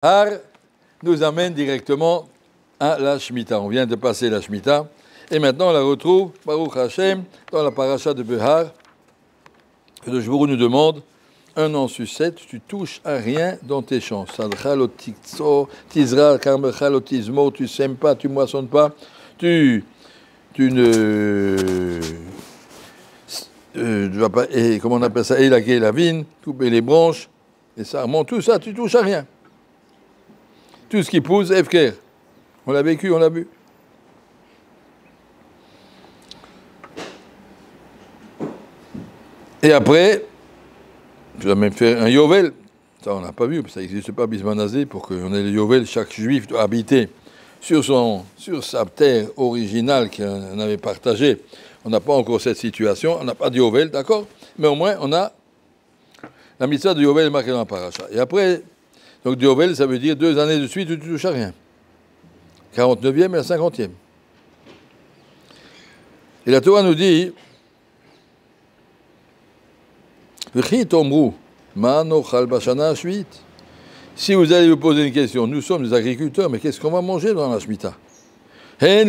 Har nous amène directement à la Shemitah. On vient de passer la Shemitah. Et maintenant, on la retrouve, Baruch Hashem, dans la paracha de Behar. Le Jbourou nous demande, un an sur 7, tu touches à rien dans tes champs. Sadcha lo tizra, karmecha lo tizmo, tu sèmes pas, tu moissonnes pas, tu ne vas pas, comment on appelle ça, élaguer la vigne, couper les branches, les sarments, tout ça, tu touches à rien. Tout ce qui pousse, Efker. On l'a vécu, on l'a vu. Et après, tu vas même faire un Yovel. Ça, on n'a pas vu, ça n'existe pas, Bismanazé, pour qu'on ait le Yovel. Chaque juif doit habiter sur sa terre originale qu'on avait partagée. On n'a pas encore cette situation, on n'a pas de Yovel, d'accord? Mais au moins, on a la mitzvah de Yovel marquée dans la paracha. Et après, donc Yovel, ça veut dire 2 années de suite où tu ne touches à rien. 49e et la 50e. Et la Torah nous dit, si vous allez vous poser une question, nous sommes des agriculteurs, mais qu'est-ce qu'on va manger dans la Shemitah? Bien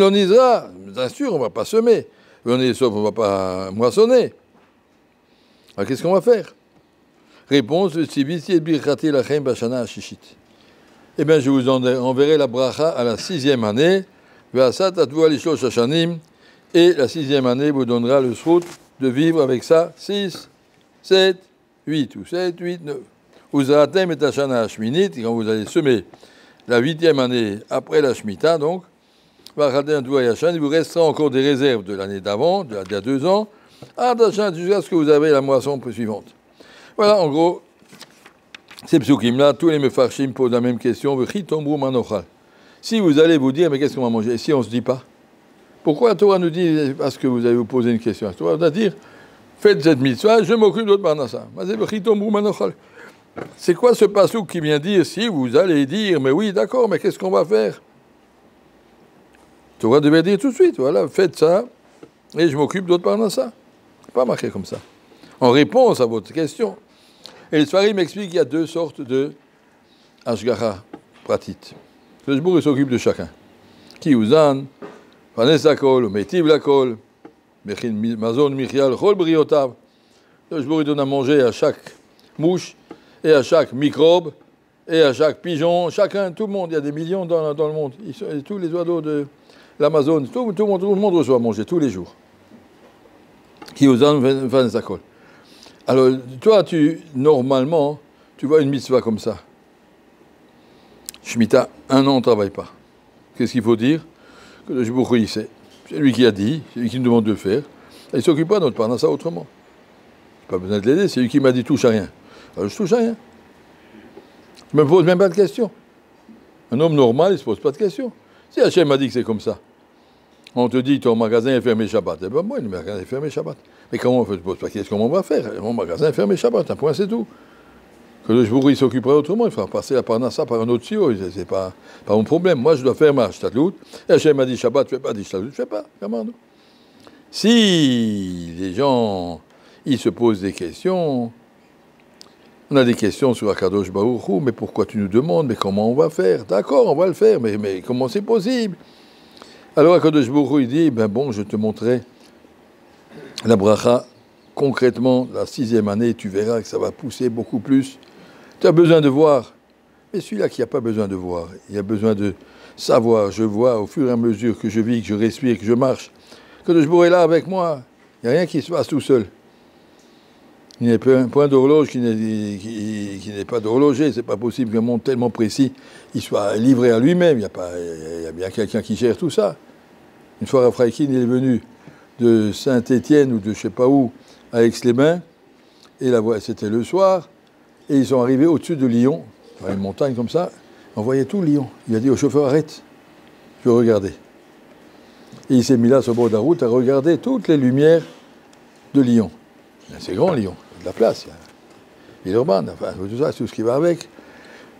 sûr, on ne va pas semer. On est sauf, on ne va pas moissonner. Alors qu'est-ce qu'on va faire? Réponse, eh bien, je vous enverrai la bracha à la 6e année. Et la 6e année vous donnera le srout de vivre avec ça 6, 7, 8 ou 7, 8, 9. Uzratem et Hashana Shminit, quand vous allez semer la 8e année après la Shemitah, donc, il vous restera encore des réserves de l'année d'avant, d'il y a 2 ans, jusqu'à ce que vous avez la moisson suivante. Voilà, en gros, ces psukim-là, tous les mefarshim posent la même question. Si vous allez vous dire, mais qu'est-ce qu'on va manger? Et si on ne se dit pas? Pourquoi la Torah nous dit, parce que vous allez vous poser une question? La Torah va dire, faites cette mitzvah, je m'occupe d'autre parnassa. C'est quoi ce passouk qui vient dire, si vous allez dire, mais oui, d'accord, mais qu'est-ce qu'on va faire? La Torah devait dire tout de suite, voilà, faites ça, et je m'occupe d'autre parnassa. C'est pas marqué comme ça. En réponse à votre question. Et les Sfarim m'expliquent qu'il y a 2 sortes de Ashgacha pratit. Le Jbour, il s'occupe de chacun. Ki uzan, Fanes lakol, Metiv lakol, Mechin mazon michial, Chol briotav. Le Jbour, il donne à manger à chaque mouche, et à chaque microbe, et à chaque pigeon, chacun, tout le monde. Il y a des millions dans le monde. Tous les oiseaux de l'Amazone, tout le monde reçoit à manger tous les jours. Ki uzan, Fanes lakol. Alors, toi, normalement, tu vois une mitzvah comme ça. Shemitah, 1 an, on ne travaille pas. Qu'est-ce qu'il faut dire? Que le Jbour, il sait. C'est lui qui a dit, c'est lui qui nous demande de le faire. Il ne s'occupe pas de notre parnassa autrement. Pas besoin de l'aider, c'est lui qui m'a dit touche à rien. Alors, je touche à rien. Je ne me pose même pas de questions. Un homme normal, il ne se pose pas de questions. Si Hachem m'a dit que c'est comme ça, on te dit ton magasin est fermé Shabbat. Eh bien, moi, le magasin est fermé Shabbat. Mais comment on fait? Qu'est-ce qu'on va faire? Mon magasin est fermé Shabbat, un point, c'est tout. Que le Jbour, il s'occuperait autrement, il fera passer la parnassa par un autre tuyau, c'est pas mon problème. Moi, je dois faire ma shtadlout. Et Hachem m'a dit Shabbat, je ne fais pas, dit shtadlout, je ne fais pas. Comment? Si les gens, ils se posent des questions, on a des questions sur Akadosh Baruch Hu, mais pourquoi tu nous demandes? Mais comment on va faire? D'accord, on va le faire, mais comment c'est possible? Alors Akadosh Baruch Hu, il dit, ben bon, je te montrerai la bracha, concrètement, la 6e année, tu verras que ça va pousser beaucoup plus. Tu as besoin de voir. Mais celui-là qui n'a pas besoin de voir, il a besoin de savoir. Je vois au fur et à mesure que je vis, que je respire, que je marche, que le Jbour est là avec moi. Il n'y a rien qui se passe tout seul. Il n'y a pas un point d'horloge qui n'est pas d'horloger. Ce n'est pas possible qu'un monde tellement précis il soit livré à lui-même. Il y a bien quelqu'un qui gère tout ça. Une fois, Raphaël est venu de Saint-Étienne ou de je ne sais pas où, à Aix-les-Bains, et c'était le soir, et ils sont arrivés au-dessus de Lyon, dans une montagne comme ça, on voyait tout Lyon. Il a dit au chauffeur, arrête, je veux regarder. Et il s'est mis là sur le bord de la route à regarder toutes les lumières de Lyon. C'est grand Lyon, il y a de la place, il y a l'urbaine, enfin, tout ça, tout ce qui va avec.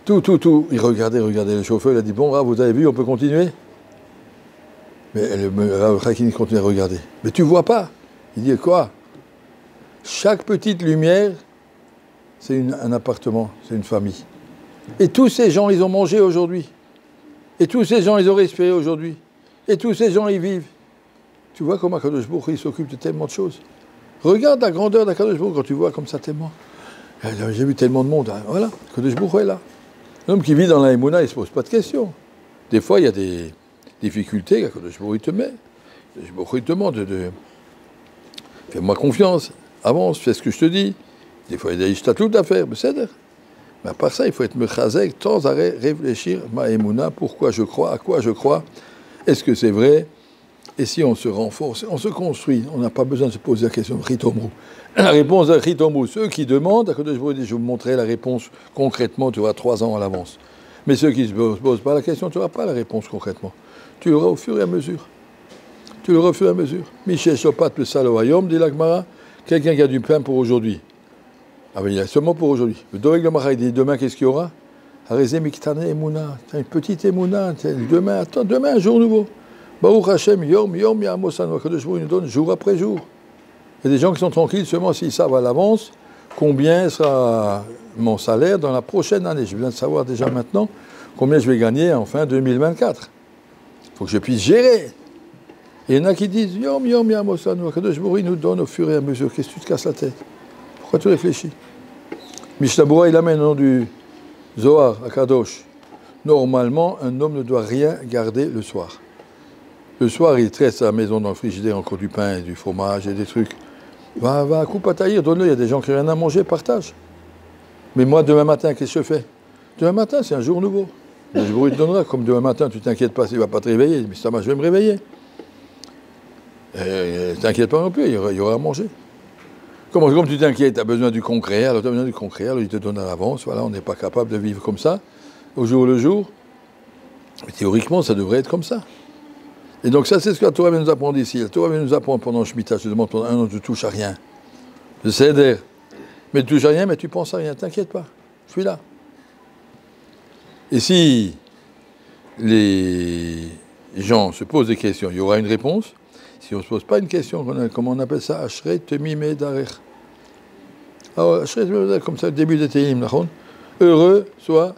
Tout. Il regardait le chauffeur, il a dit, bon, vous avez vu, on peut continuer? Mais le Khakin continue à regarder. Mais tu vois pas? Il dit quoi? Chaque petite lumière, c'est un appartement, c'est une famille. Et tous ces gens, ils ont mangé aujourd'hui. Et tous ces gens, ils ont respiré aujourd'hui. Et tous ces gens, ils vivent. Tu vois comment Akadosh Baruch Hu, il s'occupe de tellement de choses. Regarde la grandeur d'Akadosh Baruch Hu quand tu vois comme ça tellement. J'ai vu tellement de monde. Hein. Voilà, Akadosh Baruch Hu est là. L'homme qui vit dans la Emouna, il ne se pose pas de questions. Des fois, il y a des difficultés qu'Akadosh Baruch Hu te met. Akadosh Baruch Hu te demande de fais-moi confiance, avance, fais ce que je te dis. Des fois, il y a des ishtatlout à faire, c'est-à-dire. Mais à part ça, il faut être mechazek, sans arrêt réfléchir, ma Emouna, pourquoi je crois, à quoi je crois, est-ce que c'est vrai? Et si on se renforce, on se construit, on n'a pas besoin de se poser la question de Ritomrou. La réponse de Ritomrou, ceux qui demandent, je vous montrerai la réponse concrètement, tu auras 3 ans à l'avance. Mais ceux qui ne se posent pas la question, tu n'auras pas la réponse concrètement. Tu l'auras au fur et à mesure. Tu l'auras au fur et à mesure. Michel Chopat, le Saloayom, dit l'Agmara, quelqu'un qui a du pain pour aujourd'hui. Ah ben il y a seulement pour aujourd'hui. Le Doreg le Marais dit demain qu'est-ce qu'il y aura? Arézé Miktane Emouna. Une petite Emouna. Demain, attends, demain un jour nouveau. Baruch Hashem, Yom, Yom, Yamosan, Akadosh Baruch Hu nous donne jour après jour. Il y a des gens qui sont tranquilles seulement s'ils savent à l'avance combien sera mon salaire dans la prochaine année. J'ai besoin de savoir déjà maintenant combien je vais gagner en fin 2024. Il faut que je puisse gérer. Et il y en a qui disent Yom, Yom, Yamosan, Akadosh Baruch Hu nous donne au fur et à mesure. Qu'est-ce que tu te casses la tête? Pourquoi tu réfléchis? Mishnah Berurah, il amène au nom du Zohar à Kadosh. Normalement, un homme ne doit rien garder le soir. Le soir, il traite à la maison dans le frigidaire encore du pain et du fromage et des trucs. Va, coupe à taillir, donne-le. Il y a des gens qui n'ont rien à manger, partage. Mais moi, demain matin, qu'est-ce que je fais? Demain matin, c'est un jour nouveau. Le jour, il te donnera. Comme demain matin, tu t'inquiètes pas s'il ne va pas te réveiller. Mais ça marche, je vais me réveiller. T'inquiète pas non plus, il y aura à manger. Comme tu t'inquiètes, tu as besoin du concret, alors tu as besoin du concret, alors il te donne à l'avance. Voilà, on n'est pas capable de vivre comme ça, au jour le jour. Mais théoriquement, ça devrait être comme ça. Et donc ça, c'est ce que la Torah vient nous apprendre ici. La Torah vient nous apprendre pendant le Shemitah, je te demande pendant 1 an, tu ne touches à rien. Je sais d'air. Mais tu touches à rien, mais tu penses à rien, t'inquiète pas, je suis là. Et si les gens se posent des questions, il y aura une réponse. Si on ne se pose pas une question, comment on appelle ça? Ashrei Temimei Darech. Alors, Ashrei Temimei Darech, comme ça, le début de Tehillim, heureux soit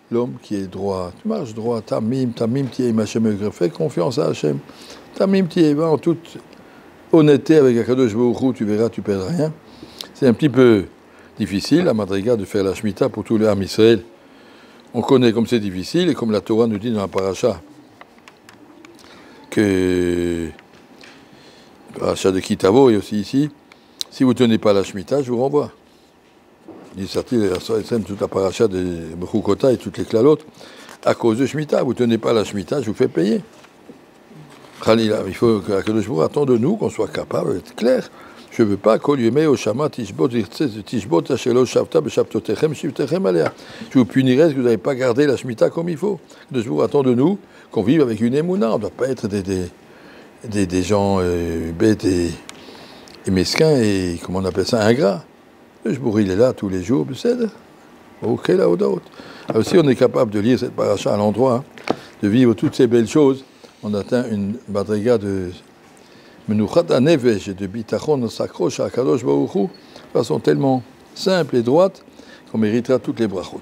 l'homme qui est droit. Tu marches droit, Tamim Tiei Hashem, fais confiance à Hashem. Tamim Tiei, va en toute honnêteté avec Akadosh Baruch Hu, tu verras, tu ne perdras rien. C'est un petit peu difficile, à Madriga, de faire la Shemitah pour tous les Ham Israël. On connaît comme c'est difficile, et comme la Torah nous dit dans la paracha, que paracha de Kitavo et aussi ici, si vous ne tenez pas la Shemitah, je vous renvoie. Il est sorti toute la paracha de Bechukota et toutes les clalotes à cause de Shemitah. Vous ne tenez pas la Shemitah, je vous fais payer. Khalila, il faut que Akadosh Baruch Hu attende de nous qu'on soit capable d'être clair. Je ne veux pas kol yemei oshama tishbot ashelo shavta b'shavtotechem shivtechem alea. Je vous punirai parce que vous n'avez pas gardé la Shemitah comme il faut. Akadosh Baruch Hu attend de nous qu'on vive avec une émouna. On ne doit pas être des gens bêtes et mesquins et, comment on appelle ça, ingrats. Le Jbour, il est là tous les jours, c'est ok, là, ou d'autres. Alors, si on est capable de lire cette paracha à l'endroit, de vivre toutes ces belles choses, on atteint une madriga de menuchat hanevesh et de bitachon s'accroche à Kadosh Baruch Hu de façon tellement simple et droite qu'on méritera toutes les brachot.